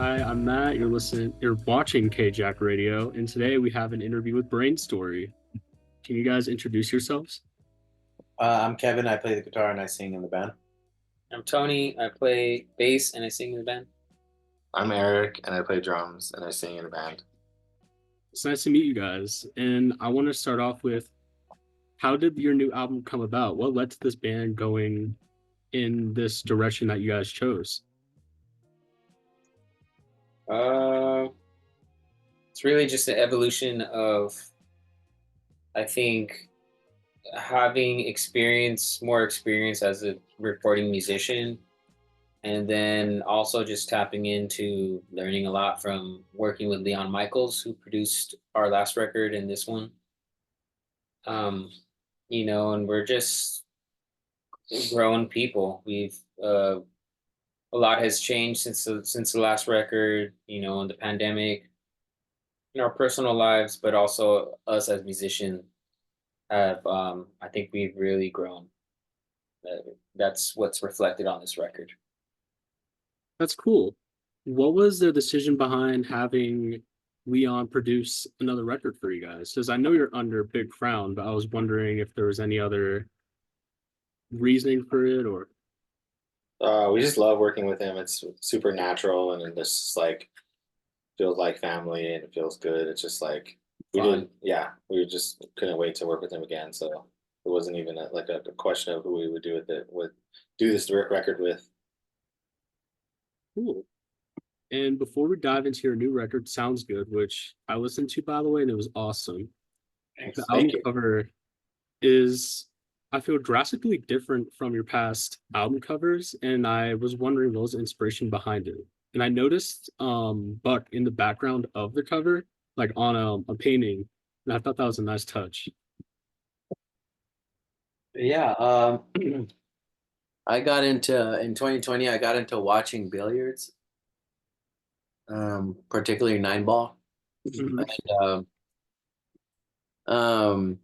Hi, I'm Matt. You're watching KJACK Radio, and today we have an interview with Brainstory. Can you guys introduce yourselves? I'm Kevin. I play the guitar and I sing in the band. I'm Tony. I play bass and I sing in the band. I'm Eric, and I play drums and I sing in a band. It's nice to meet you guys, and I want to start off with how did your new album come about? What led to this band going in this direction that you guys chose? Uh, it's really just the evolution of, I think, having more experience as a recording musician, and then also just tapping into learning a lot from working with Leon Michaels, who produced our last record and this one. Um, and we're just grown people. We've a lot has changed since the last record, in the pandemic, in our personal lives, but also us as musicians have, I think we've really grown. That's what's reflected on this record. That's cool. What was the decision behind having Leon produce another record for you guys? Because I know you're under Big Frown, but I was wondering if there was any other reasoning for it or. We just love working with him. It's super natural, and it's just like feels like family, and it feels good. It's just like Fun. we just couldn't wait to work with him again. So it wasn't even a question of who we would do this record with. Cool. And before we dive into your new record, Sounds Good, which I listened to by the way, and it was awesome. The Thanks. album Thank you. cover is, I feel, drastically different from your past album covers, and I was wondering what was the inspiration behind it. And I noticed Buck in the background of the cover, like on a painting, and I thought that was a nice touch. Yeah, I got into in 2020. I got into watching billiards, particularly nine ball. Mhm. Um, um,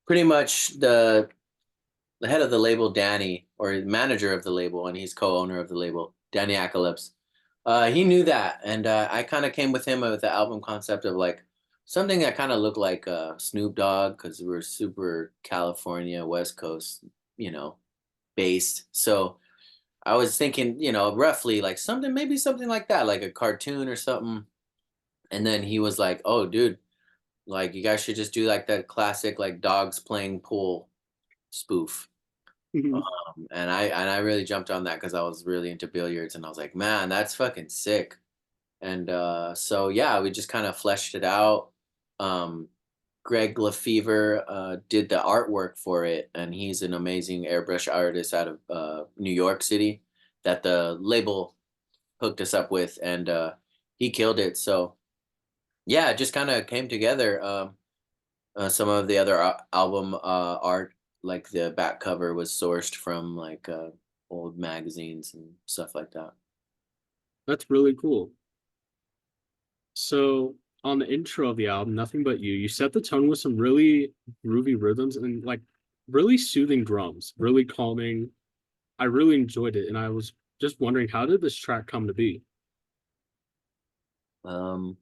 Pretty much the head of the label, Danny, or the manager of the label, and he's co-owner of the label, Danny Acalypse. He knew that, and I kind of came with him with the album concept of like something that kind of looked like Snoop Dogg because we're super California West Coast, you know, based. So I was thinking, roughly like maybe something like that, like a cartoon or something. And then he was like, "Oh, dude, like you guys should just do like that classic like dogs playing pool spoof." Mhm. And I really jumped on that because I was really into billiards, and I was like, man, that's fucking sick. And so yeah, we just kind of fleshed it out. Um, Greg Lefevre did the artwork for it, and he's an amazing airbrush artist out of New York City that the label hooked us up with, and he killed it. So yeah, it just kind of came together. Some of the other album art, like the back cover, was sourced from like old magazines and stuff like that. That's really cool. So on the intro of the album, Nothing But You set the tone with some really groovy rhythms and like really soothing drums, really calming. I really enjoyed it, and I was just wondering how did this track come to be? Um,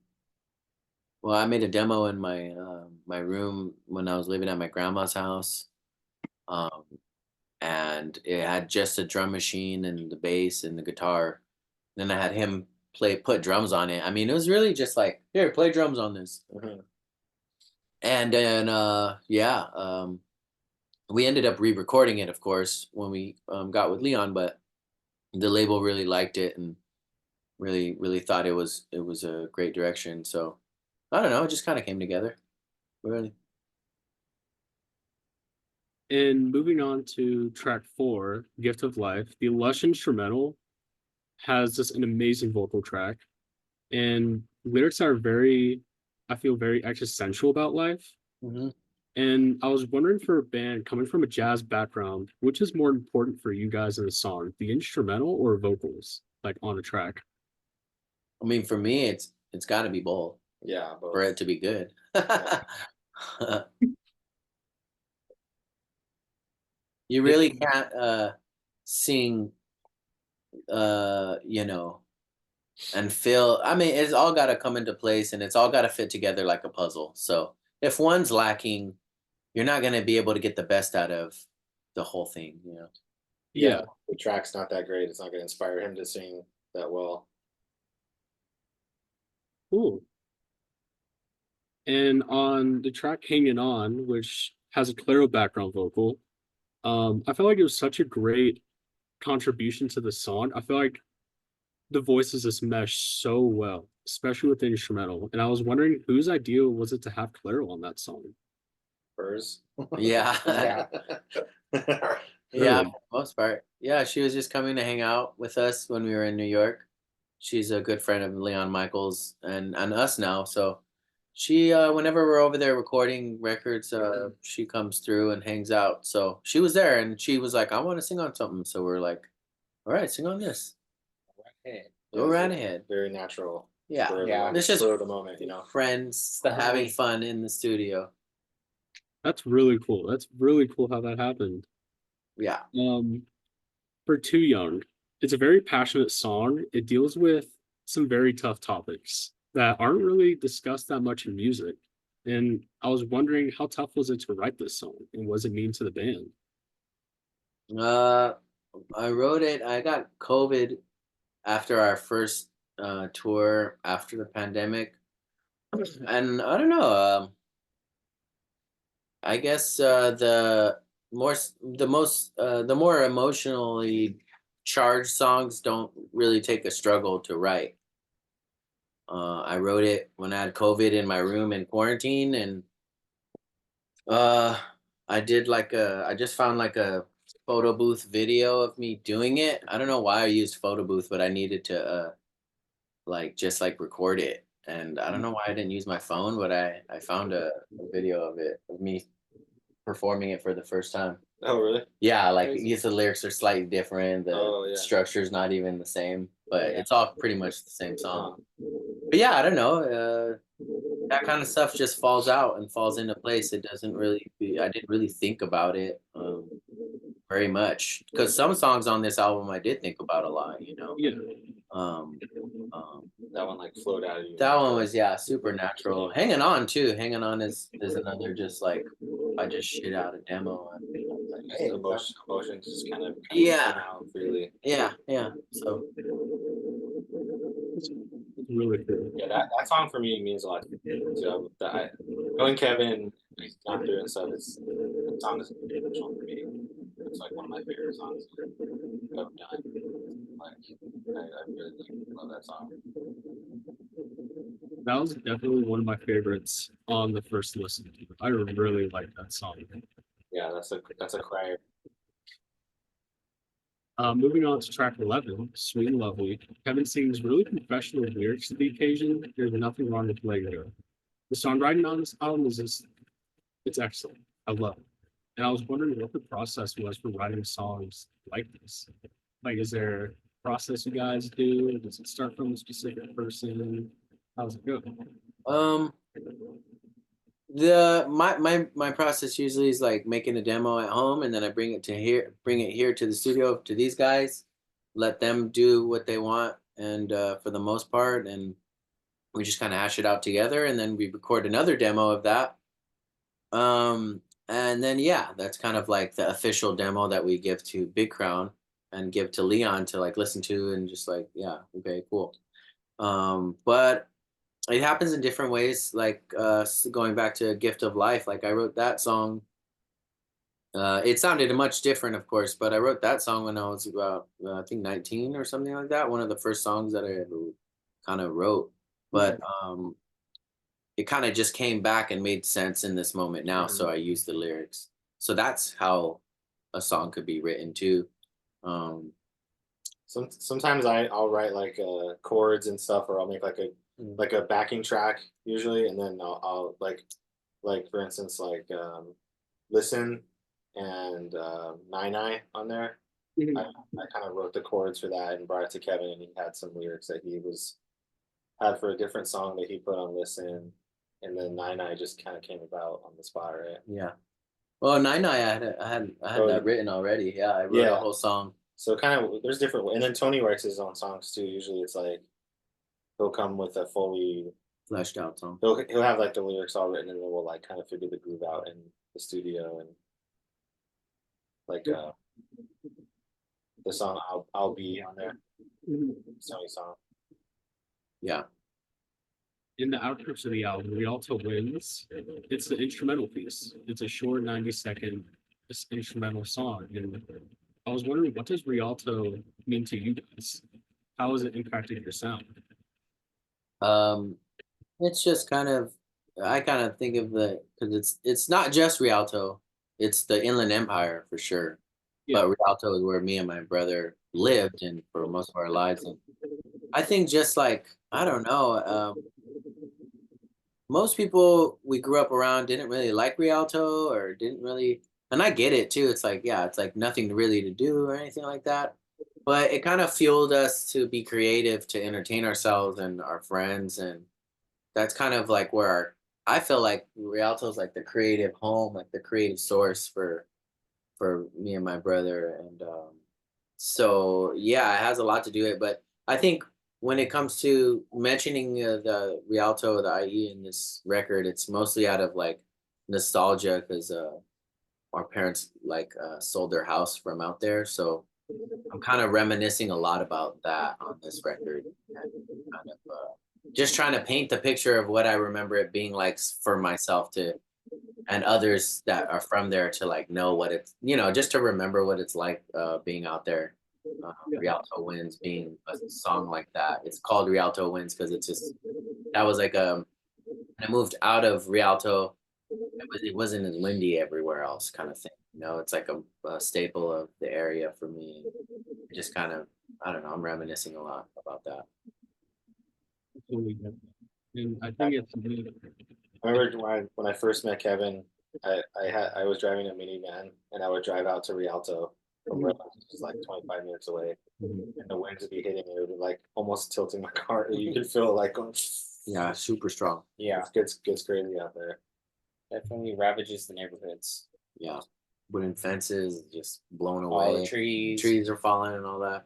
well, I made a demo in my room when I was living at my grandma's house, um, and it had just a drum machine and the bass and the guitar. Then I had him put drums on it. I mean, it was really just like, here, play drums on this. Mhm. And then yeah, we ended up re-recording it, of course, when we got with Leon, but the label really liked it and really thought it was a great direction. So I don't know, it just kind of came together. Really. And moving on to track four, Gift of Life, the lush instrumental has just an amazing vocal track, and lyrics are very, I feel, very existential about life. Hmm. And I was wondering for a band coming from a jazz background, which is more important for you guys in a song, the instrumental or vocals, like on a track? I mean, for me, it's got to be both Yeah, for both. it to be good. Yeah. You really can't sing, you know, and feel. I mean, it's all got to come into place, and it's all got to fit together like a puzzle. So if one's lacking, you're not going to be able to get the best out of the whole thing. You know. Yeah, The track's not that great. It's not going to inspire him to sing that well. cool. And on the track Hanging On, which has a Clairo background vocal, I felt like it was such a great contribution to the song. I feel like the voices just mesh so well, especially with the instrumental. And I was wondering whose idea was it to have Clairo on that song? Hers. Yeah. Yeah. Yeah, Really? for the most part. Yeah, she was just coming to hang out with us when we were in New York. She's a good friend of Leon Michaels and us now. So she whenever we're over there recording records, she comes through and hangs out. So she was there and she was like, I want to sing on something. So we're like, all right, sing on this. Hey, Go right ahead. Very natural. Yeah. Spur of the Yeah. moment, It's just spur of the moment, you know. friends the having homie. fun in the studio. That's really cool. That's really cool how that happened. Yeah. Um, for Too Young, it's a very passionate song. It deals with some very tough topics that aren't really discussed that much in music. And I was wondering how tough was it to write this song and what does it mean to the band? Uh I wrote it. I got COVID after our first tour after the pandemic. And I don't know. I guess the more emotionally charged songs don't really take a struggle to write. I wrote it when I had COVID in my room in quarantine, and uh, I just found like a photo booth video of me doing it. I don't know why I used photo booth, but I needed to like just like record it, and I don't know why I didn't use my phone, but I found a video of it of me performing it for the first time. Oh, really? Yeah, like Crazy. yes, the lyrics are slightly different. The Oh, yeah. structure's not even the same, but Yeah. it's all pretty much the same Huh. song. But yeah, I don't know. That kind of stuff just falls out and falls into place. It doesn't really. I didn't really think about it very much because some songs on this album I did think about a lot. You know. Yeah, Um, um, That one like flowed out of you. that one was super natural. Hanging on too. Hanging on is another just like I just shit out a demo. And, Like, emotions just kind of Yeah. came out freely. yeah. So it's really cool. Yeah, that song for me means a lot. So knowing Kevin, he's gone through and stuff. The song is emotional for me. It's like one of my favorite songs I've done. Like I really love that song. That was definitely one of my favorites on the first listen. I really like that song. Yeah, that's a crier. Moving on to track 11, Sweet and Lovely. Kevin sings really confessional lyrics to the occasion. There's nothing wrong with letting go. The songwriting on this album is just, it's excellent. I love it. And I was wondering what the process was for writing songs like this. Like, is there a process you guys do? Does it start from a specific person? How's it go? um my process usually is like making a demo at home and then I bring it here to the studio to these guys, let them do what they want and for the most part, and we just kind of hash it out together and then we record another demo of that. And then yeah, that's kind of like the official demo that we give to Big Crown and give to Leon to like listen to and just like, yeah, okay, cool. But it happens in different ways, like going back to Gift of Life. Like I wrote that song. It sounded much different, of course, but I wrote that song when I was about I think 19 or something like that, one of the first songs that I ever kind of wrote. But it kind of just came back and made sense in this moment now, so I used the lyrics. So that's how a song could be written too. Um, Sometimes I'll write like chords and stuff, or I'll make like a backing track usually, and then I'll like for instance like listen and nine on there. Mhm. I kind of wrote the chords for that and brought it to Kevin, and he had some lyrics that he had for a different song that he put on listen, and then nine just kind of came about on the spot, right? yeah. Well, Nine I had Oh, that written already. Yeah, I wrote a yeah. whole song. So kind of there's different, and then Tony writes his own songs too. Usually it's like he'll come with a fully Fleshed out song. he'll have like the lyrics all written, and then we'll like kind of figure the groove out in the studio. And like the song I'll be on there, Sony song. Yeah. In the outro to the album, Rialto Wins. It's the instrumental piece. It's a short 90-second instrumental song. And I was wondering, what does Rialto mean to you guys? How has it impacted your sound? It's just kind of, I kind of think of because it's not just Rialto, it's the Inland Empire for sure. Yeah. But Rialto is where me and my brother lived and for most of our lives. And I think just like, I don't know, most people we grew up around didn't really like Rialto or didn't really, and I get it too. It's like, yeah, it's like nothing really to do or anything like that. But it kind of fueled us to be creative, to entertain ourselves and our friends. And that's kind of like where I feel like Rialto is like the creative home, like the creative source for me and my brother. And so yeah, it has a lot to do with it. But I think when it comes to mentioning the Rialto, the IE in this record, it's mostly out of like nostalgia because our parents like sold their house from out there. So I'm kind of reminiscing a lot about that on this record, and kind of just trying to paint the picture of what I remember it being like for myself to, and others that are from there to like know what it's, just to remember what it's like being out there. Rialto Winds being a song like that. It's called Rialto Winds because it's just, that was like I moved out of Rialto. It wasn't as windy everywhere else kind of thing. It's like a staple of the area for me. It just kind of, I don't know, I'm reminiscing a lot about that. Totally get that. And I think it's really, I remember when I first met Kevin, I was driving a minivan, and I would drive out to Rialto from where I was, just like 25 minutes away, and the winds would be hitting me. It would be like almost tilting my car. You could feel it like going. Yeah, super strong. Yeah, Gets crazy out there. definitely ravages the neighborhoods. Yeah. Wooden fences just blown All away. the trees. Trees are falling and all that.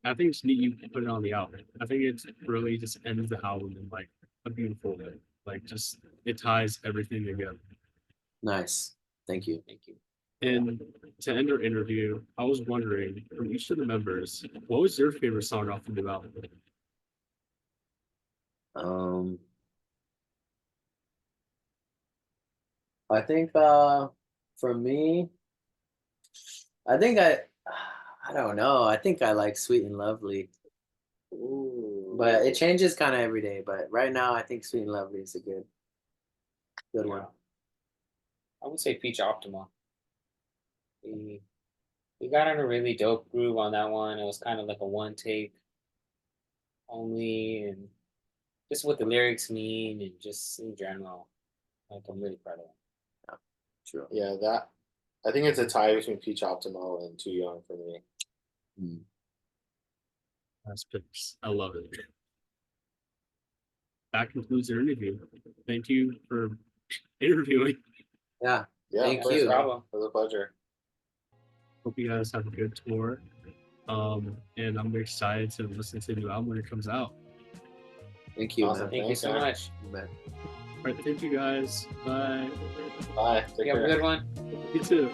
I think it's neat you put it on the album. I think it's really just ends the album in like a beautiful way. Like just it ties everything together. Nice. Thank you. Thank you. And to end our interview, I was wondering from each of the members, what was your favorite song off the new album? I think for me, I think I don't know. I think I like Sweet and Lovely. Ooh. But it changes kind of every day. But right now I think Sweet and Lovely is a good one. I would say Peach Optima. We got on a really dope groove on that one. It was kind of like a one take only, and just what the lyrics mean, and just in general, like I'm really proud of it. True. Yeah, that I think it's a tie between Peach Optimo and Too Young for me. Last picks. I love it. That concludes our interview. Thank you for interviewing. Yeah. Yeah, Thank of course, you. man. Problem. It was a pleasure. Hope you guys have a good tour. And I'm excited to listen to the new album when it comes out. Thank you, Awesome. man. Thank you so man. much. Man. All right, thank you guys. Bye. Bye. Take You have care. a good one. You too.